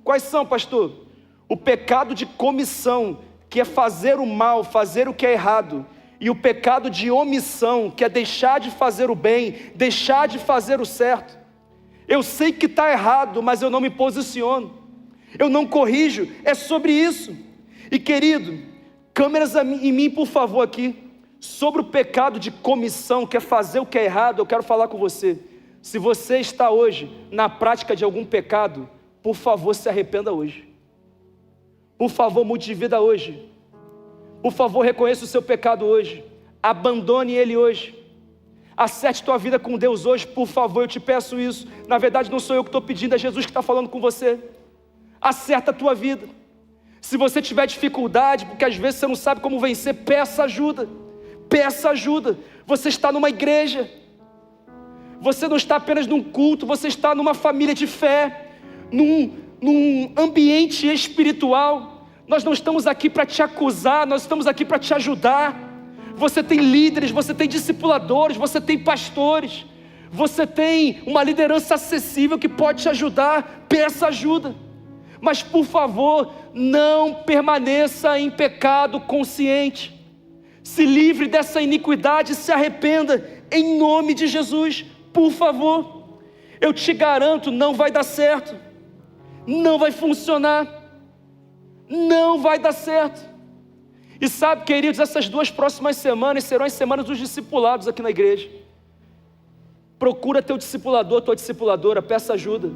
Quais são, pastor? O pecado de comissão, que é fazer o mal, fazer o que é errado, e o pecado de omissão, que é deixar de fazer o bem, deixar de fazer o certo. Eu sei que está errado, mas eu não me posiciono, eu não corrijo, é sobre isso. E querido, Câmeras em mim, por favor, aqui. Sobre o pecado de comissão, que é fazer o que é errado, eu quero falar com você. Se você está hoje na prática de algum pecado, por favor, se arrependa hoje. Por favor, mude de vida hoje. Por favor, reconheça o seu pecado hoje. Abandone ele hoje. Acerte tua vida com Deus hoje, por favor, eu te peço isso. Na verdade, não sou eu que estou pedindo, é Jesus que está falando com você. Acerta a tua vida. Se você tiver dificuldade, porque às vezes você não sabe como vencer, peça ajuda. Peça ajuda. Você está numa igreja. Você não está apenas num culto, você está numa família de fé, num ambiente espiritual. Nós não estamos aqui para te acusar, nós estamos aqui para te ajudar. Você tem líderes, você tem discipuladores, você tem pastores, você tem uma liderança acessível que pode te ajudar. Peça ajuda. Mas por favor, não permaneça em pecado consciente. Se livre dessa iniquidade, se arrependa em nome de Jesus, por favor. Eu te garanto, não vai dar certo, não vai funcionar, não vai dar certo. E sabe, queridos, essas 2 próximas semanas serão as semanas dos discipulados aqui na igreja. Procura teu discipulador, tua discipuladora, peça ajuda.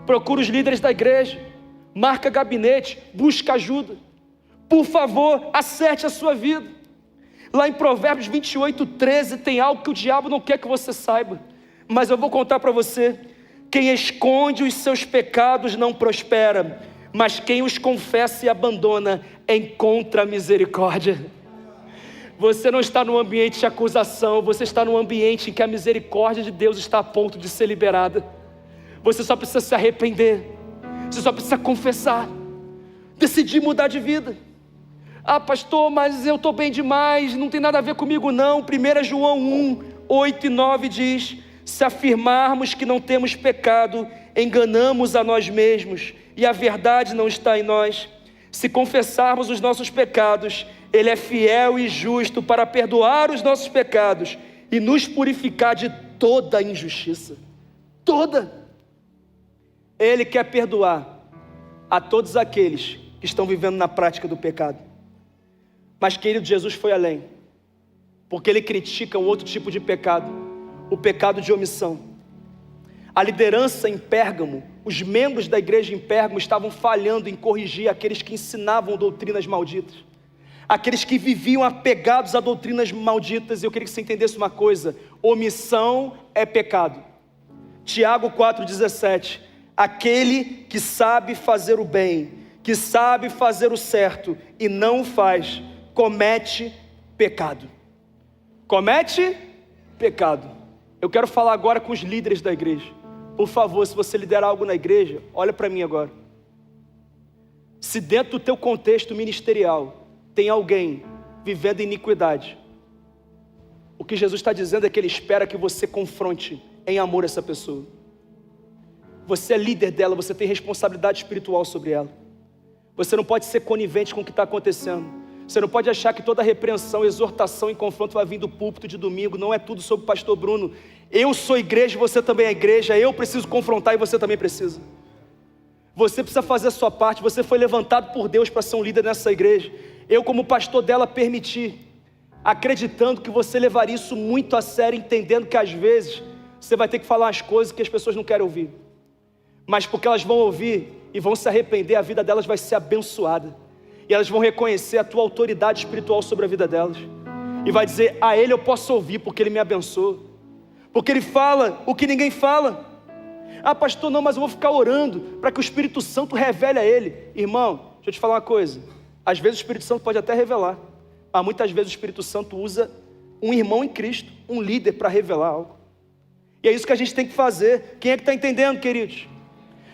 Procura os líderes da igreja, marca gabinete, busca ajuda. Por favor, acerte a sua vida. Lá em Provérbios 28:13 tem algo que o diabo não quer que você saiba, mas eu vou contar para você. Quem esconde os seus pecados não prospera, mas quem os confessa e abandona encontra misericórdia. Você não está num ambiente de acusação, você está num ambiente em que a misericórdia de Deus está a ponto de ser liberada. Você só precisa se arrepender, você só precisa confessar, decidir mudar de vida. Ah, pastor, mas eu estou bem demais, não tem nada a ver comigo não. 1 João 1:8 e 9 diz: se afirmarmos que não temos pecado, enganamos a nós mesmos e a verdade não está em nós. Se confessarmos os nossos pecados, Ele é fiel e justo para perdoar os nossos pecados e nos purificar de toda injustiça. Toda. Ele quer perdoar a todos aqueles que estão vivendo na prática do pecado. Mas, querido, Jesus foi além, porque Ele critica um outro tipo de pecado, o pecado de omissão. A liderança em Pérgamo, os membros da igreja em Pérgamo estavam falhando em corrigir aqueles que ensinavam doutrinas malditas, aqueles que viviam apegados a doutrinas malditas. E eu queria que você entendesse uma coisa: omissão é pecado. Tiago 4,17: aquele que sabe fazer o bem, que sabe fazer o certo e não o faz, comete pecado. Comete pecado. Eu quero falar agora com os líderes da igreja. Por favor, se você lidera algo na igreja, olha para mim agora. Se dentro do teu contexto ministerial tem alguém vivendo iniquidade, o que Jesus está dizendo é que Ele espera que você confronte em amor essa pessoa. Você é líder dela, você tem responsabilidade espiritual sobre ela. Você não pode ser conivente com o que está acontecendo. Você não pode achar que toda repreensão, exortação e confronto vai vir do púlpito de domingo. Não é tudo sobre o pastor Bruno. Eu sou igreja, você também é igreja. Eu preciso confrontar e você também precisa. Você precisa fazer a sua parte. Você foi levantado por Deus para ser um líder nessa igreja. Eu, como pastor dela, permiti, acreditando que você levaria isso muito a sério, entendendo que às vezes você vai ter que falar as coisas que as pessoas não querem ouvir, mas porque elas vão ouvir e vão se arrepender, a vida delas vai ser abençoada. E elas vão reconhecer a tua autoridade espiritual sobre a vida delas. E vai dizer: a Ele eu posso ouvir porque Ele me abençoa. Porque Ele fala o que ninguém fala. Ah, pastor, não, mas eu vou ficar orando para que o Espírito Santo revele a ele. Irmão, deixa eu te falar uma coisa. Às vezes o Espírito Santo pode até revelar, mas muitas vezes o Espírito Santo usa um irmão em Cristo, um líder, para revelar algo. E é isso que a gente tem que fazer. Quem é que está entendendo, queridos?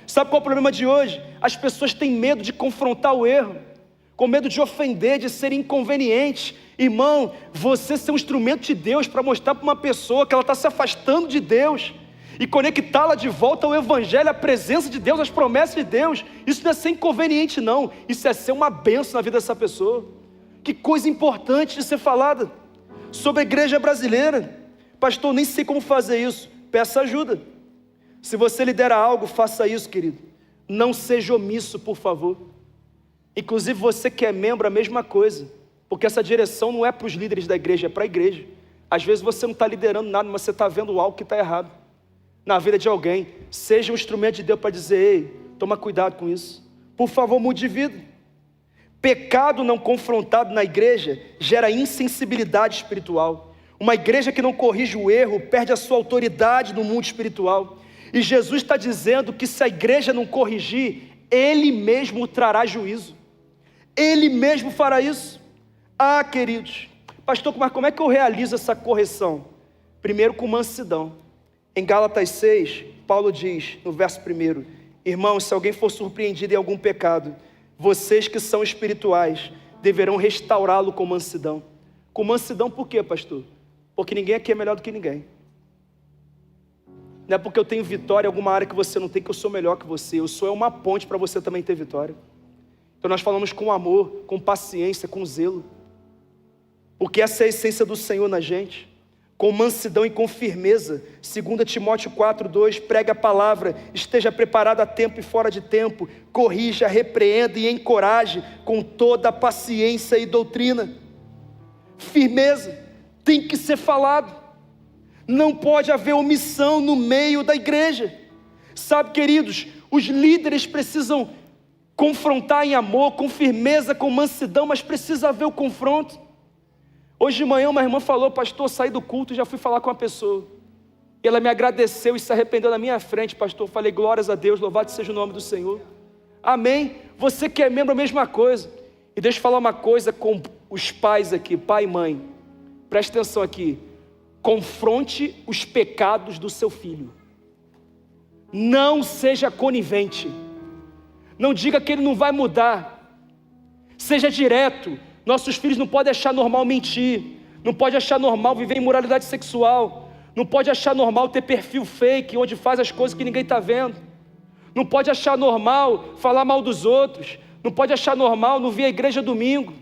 Sabe qual é o problema de hoje? As pessoas têm medo de confrontar o erro, com medo de ofender, de ser inconveniente. Irmão, você ser um instrumento de Deus para mostrar para uma pessoa que ela está se afastando de Deus e conectá-la de volta ao Evangelho, à presença de Deus, às promessas de Deus. Isso não é ser inconveniente, não. Isso é ser uma bênção na vida dessa pessoa. Que coisa importante de ser falada sobre a igreja brasileira. Pastor, nem sei como fazer isso. Peça ajuda. Se você lidera algo, faça isso, querido. Não seja omisso, por favor. Inclusive você que é membro, a mesma coisa. Porque essa direção não é para os líderes da igreja, é para a igreja. Às vezes você não está liderando nada, mas você está vendo algo que está errado na vida de alguém. Seja um instrumento de Deus para dizer: ei, toma cuidado com isso. Por favor, mude de vida. Pecado não confrontado na igreja gera insensibilidade espiritual. Uma igreja que não corrige o erro perde a sua autoridade no mundo espiritual. E Jesus está dizendo que se a igreja não corrigir, Ele mesmo trará juízo. Ele mesmo fará isso. Ah, queridos, pastor, mas como é que eu realizo essa correção? Primeiro com mansidão. Em Gálatas 6, Paulo diz, no verso 1, irmãos, se alguém for surpreendido em algum pecado, vocês que são espirituais deverão restaurá-lo com mansidão. Com mansidão por quê, pastor? Porque ninguém aqui é melhor do que ninguém. Não é porque eu tenho vitória em alguma área que você não tem, que eu sou melhor que você. Eu sou uma ponte para você também ter vitória. Então nós falamos com amor, com paciência, com zelo. Porque essa é a essência do Senhor na gente. Com mansidão e com firmeza. 2 Timóteo 4:2, pregue a palavra, esteja preparado a tempo e fora de tempo, corrija, repreenda e encoraje com toda a paciência e doutrina. Firmeza, tem que ser falado. Não pode haver omissão no meio da igreja. Sabe, queridos, os líderes precisam confrontar em amor, com firmeza, com mansidão, mas precisa haver o confronto. Hoje de manhã uma irmã falou: pastor, saí do culto e já fui falar com uma pessoa. E ela me agradeceu e se arrependeu na minha frente, pastor. Eu falei: glórias a Deus, louvado seja o nome do Senhor. Amém. Você que é membro, a mesma coisa. E deixa eu falar uma coisa com os pais aqui, pai e mãe. Preste atenção aqui. Confronte os pecados do seu filho. Não seja conivente. Não diga que ele não vai mudar. Seja direto. Nossos filhos não podem achar normal mentir. Não pode achar normal viver em imoralidade sexual. Não pode achar normal ter perfil fake, onde faz as coisas que ninguém está vendo. Não pode achar normal falar mal dos outros. Não pode achar normal não vir à igreja domingo.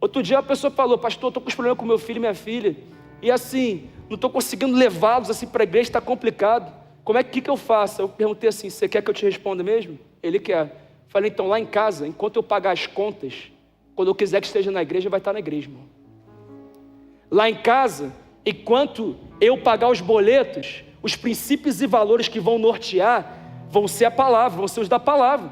Outro dia a pessoa falou: pastor, estou com os problemas com meu filho e minha filha. E assim, não estou conseguindo levá-los assim para a igreja, está complicado. Como é que eu faço? Eu perguntei assim: você quer que eu te responda mesmo? Ele quer. Falei: então lá em casa, enquanto eu pagar as contas, quando eu quiser que esteja na igreja, vai estar na igreja, irmão. Lá em casa, enquanto eu pagar os boletos, os princípios e valores que vão nortear, vão ser a palavra, vão ser os da palavra.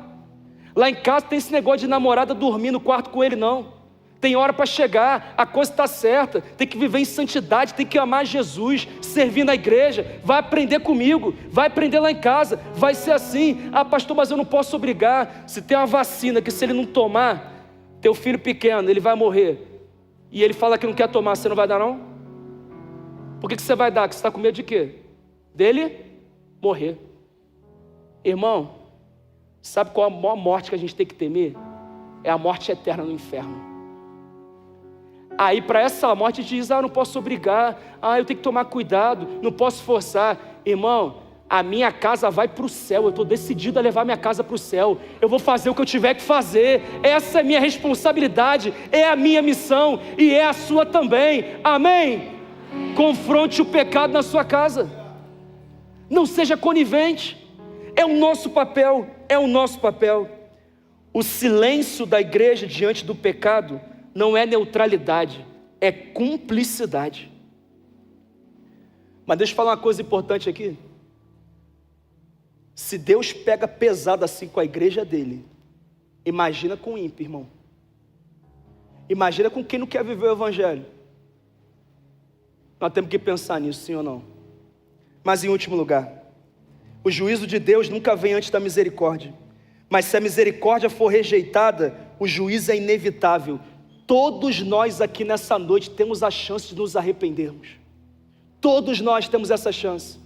Lá em casa tem esse negócio de namorada dormir no quarto com ele, não. Tem hora para chegar, a coisa está certa, tem que viver em santidade, tem que amar Jesus, servir na igreja, vai aprender comigo, vai aprender lá em casa, vai ser assim. Ah, pastor, mas eu não posso obrigar. Se tem uma vacina que se ele não tomar, teu filho pequeno, ele vai morrer, e ele fala que não quer tomar, você não vai dar não? Por que você vai dar? Que você está com medo de quê? Dele morrer. Irmão, sabe qual a maior morte que a gente tem que temer? É a morte eterna no inferno. Aí para essa morte a gente diz: ah, eu não posso obrigar, ah, eu tenho que tomar cuidado, não posso forçar. Irmão, a minha casa vai para o céu, eu estou decidido a levar minha casa para o céu, eu vou fazer o que eu tiver que fazer, essa é a minha responsabilidade, é a minha missão e é a sua também, amém? Confronte o pecado na sua casa, não seja conivente, é o nosso papel, é o nosso papel. O silêncio da igreja diante do pecado não é neutralidade, é cumplicidade. Mas deixa eu falar uma coisa importante aqui. Se Deus pega pesado assim com a igreja dele, imagina com o ímpio, irmão. Imagina com quem não quer viver o evangelho. Nós temos que pensar nisso, sim ou não? Mas em último lugar, o juízo de Deus nunca vem antes da misericórdia. Mas se a misericórdia for rejeitada, o juízo é inevitável. Todos nós aqui nessa noite temos a chance de nos arrependermos. Todos nós temos essa chance.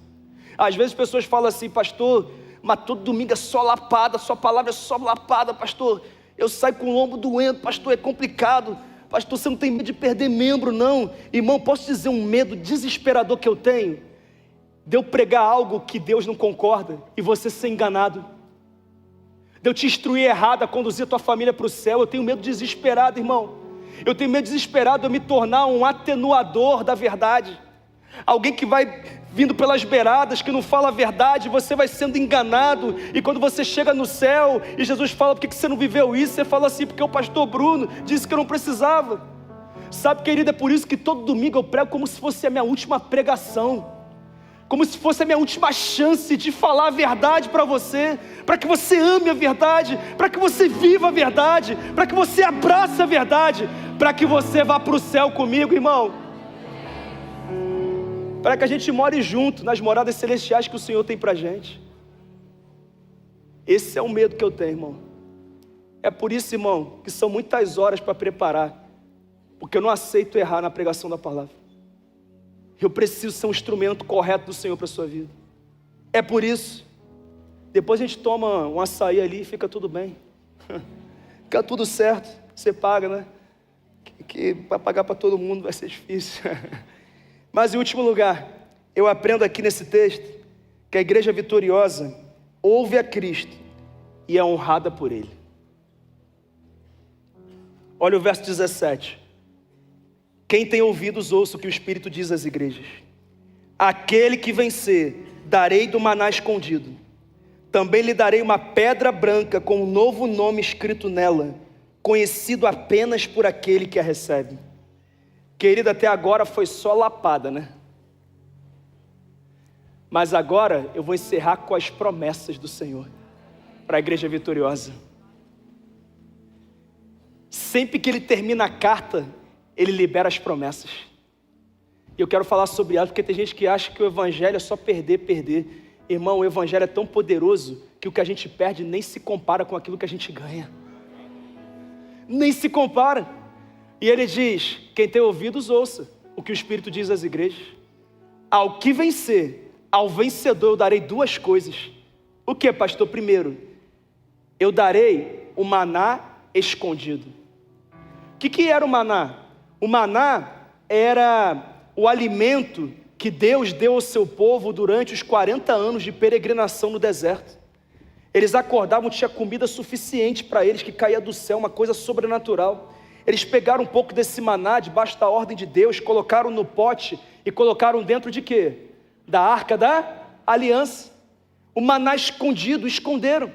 Às vezes as pessoas falam assim: pastor, mas todo domingo é só lapada, sua palavra é só lapada, pastor. Eu saio com o lombo doendo, pastor, é complicado. Pastor, você não tem medo de perder membro, não. Irmão, posso dizer um medo desesperador que eu tenho? De eu pregar algo que Deus não concorda e você ser enganado. De eu te instruir errado, a conduzir a tua família para o céu. Eu tenho medo desesperado, irmão. Eu tenho medo desesperado de eu me tornar um atenuador da verdade. Alguém que vai vindo pelas beiradas, que não fala a verdade, você vai sendo enganado, e quando você chega no céu, e Jesus fala, por que você não viveu isso? Você fala assim, porque o pastor Bruno disse que eu não precisava. Sabe, querido, é por isso que todo domingo eu prego como se fosse a minha última pregação, como se fosse a minha última chance de falar a verdade para você, para que você ame a verdade, para que você viva a verdade, para que você abrace a verdade, para que você vá para o céu comigo, irmão, para que a gente more junto nas moradas celestiais que o Senhor tem para a gente. Esse é o medo que eu tenho, irmão. É por isso, irmão, que são muitas horas para preparar, porque eu não aceito errar na pregação da palavra. Eu preciso ser um instrumento correto do Senhor para a sua vida. É por isso. Depois a gente toma um açaí ali e fica tudo bem. Fica tudo certo. Você paga, né? Que para pagar para todo mundo vai ser difícil. Mas em último lugar, eu aprendo aqui nesse texto que a igreja vitoriosa ouve a Cristo e é honrada por Ele. Olha o verso 17. Quem tem ouvidos, ouça o que o Espírito diz às igrejas. Aquele que vencer, darei do maná escondido. Também lhe darei uma pedra branca com um novo nome escrito nela, conhecido apenas por aquele que a recebe. Querido, até agora foi só lapada, né? Mas agora eu vou encerrar com as promessas do Senhor para a igreja vitoriosa. Sempre que ele termina a carta, ele libera as promessas. E eu quero falar sobre elas, porque tem gente que acha que o evangelho é só perder. Irmão, o evangelho é tão poderoso que o que a gente perde nem se compara com aquilo que a gente ganha. Nem se compara. E ele diz, quem tem ouvidos, ouça o que o Espírito diz às igrejas. Ao que vencer, ao vencedor eu darei duas coisas. O que, pastor? Primeiro, eu darei o maná escondido. O que era o maná? O maná era o alimento que Deus deu ao seu povo durante os 40 anos de peregrinação no deserto. Eles acordavam, tinha comida suficiente para eles, que caía do céu, uma coisa sobrenatural. Eles pegaram um pouco desse maná, debaixo da ordem de Deus, colocaram no pote e colocaram dentro de quê? Da arca da aliança. O maná escondido, esconderam. O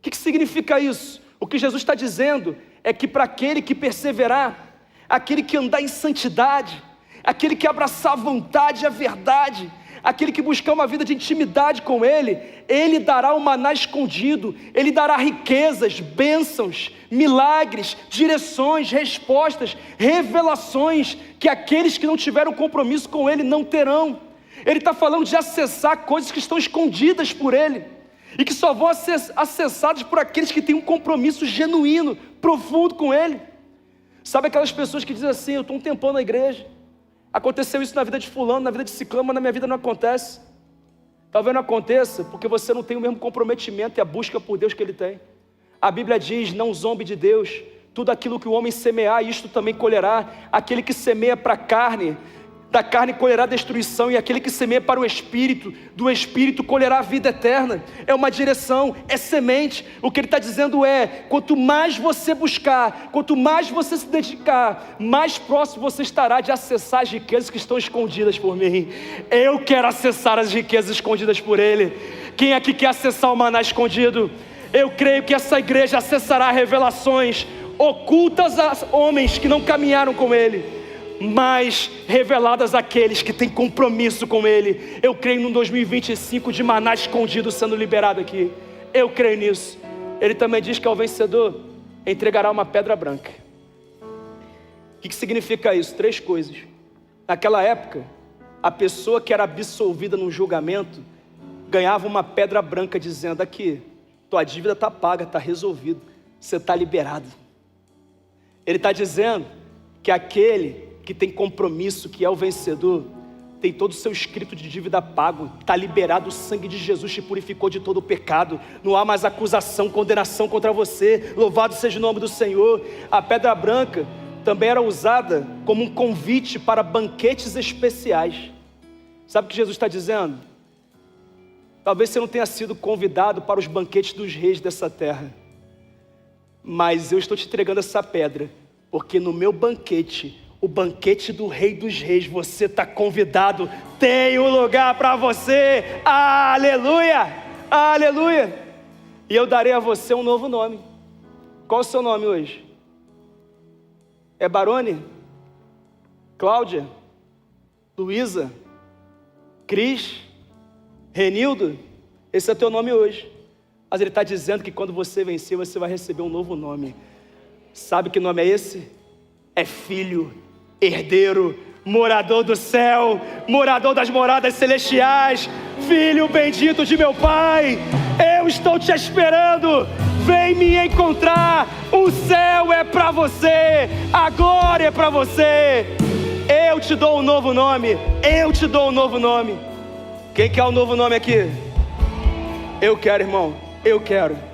que significa isso? O que Jesus está dizendo é que para aquele que perseverar, aquele que andar em santidade, aquele que abraçar a vontade e a verdade, aquele que buscar uma vida de intimidade com Ele, Ele dará o maná escondido, Ele dará riquezas, bênçãos, milagres, direções, respostas, revelações, que aqueles que não tiveram compromisso com Ele não terão. Ele está falando de acessar coisas que estão escondidas por Ele, e que só vão ser acessadas por aqueles que têm um compromisso genuíno, profundo com Ele. Sabe aquelas pessoas que dizem assim, eu estou um tempão na igreja, aconteceu isso na vida de fulano, na vida de ciclano, mas na minha vida não acontece. Talvez não aconteça porque você não tem o mesmo comprometimento e a busca por Deus que ele tem. A Bíblia diz, não zombe de Deus, tudo aquilo que o homem semear, isto também colherá. Aquele que semeia para a carne, da carne colherá destruição, e aquele que semeia para o Espírito, do Espírito colherá a vida eterna. É uma direção, é semente. O que ele está dizendo é, quanto mais você buscar, quanto mais você se dedicar, mais próximo você estará de acessar as riquezas que estão escondidas por mim. Eu quero acessar as riquezas escondidas por Ele. Quem aqui quer acessar o maná escondido? Eu creio que essa igreja acessará revelações ocultas a homens que não caminharam com Ele, mas reveladas àqueles que têm compromisso com Ele. Eu creio num 2025 de maná escondido sendo liberado aqui. Eu creio nisso. Ele também diz que ao vencedor entregará uma pedra branca. O que significa isso? 3 coisas. Naquela época, a pessoa que era absolvida num julgamento ganhava uma pedra branca dizendo, aqui, tua dívida está paga, está resolvido, você está liberado. Ele está dizendo que aquele que tem compromisso, que é o vencedor, tem todo o seu escrito de dívida pago, está liberado, o sangue de Jesus te purificou de todo o pecado, não há mais acusação, condenação contra você, louvado seja o nome do Senhor. A pedra branca também era usada como um convite para banquetes especiais. Sabe o que Jesus está dizendo? Talvez você não tenha sido convidado para os banquetes dos reis dessa terra, mas eu estou te entregando essa pedra, porque no meu banquete, o banquete do Rei dos Reis. Você está convidado, tem um lugar para você. Aleluia, aleluia. E eu darei a você um novo nome. Qual o seu nome hoje? É Barone? Cláudia? Luísa? Cris? Renildo? Esse é o teu nome hoje. Mas ele está dizendo que quando você vencer, você vai receber um novo nome. Sabe que nome é esse? É filho, herdeiro, morador do céu, morador das moradas celestiais, filho bendito de meu Pai. Eu estou te esperando, vem me encontrar. O céu é para você, a glória é para você. Eu te dou um novo nome, eu te dou um novo nome. Quem quer um novo nome aqui? Eu quero, irmão, eu quero.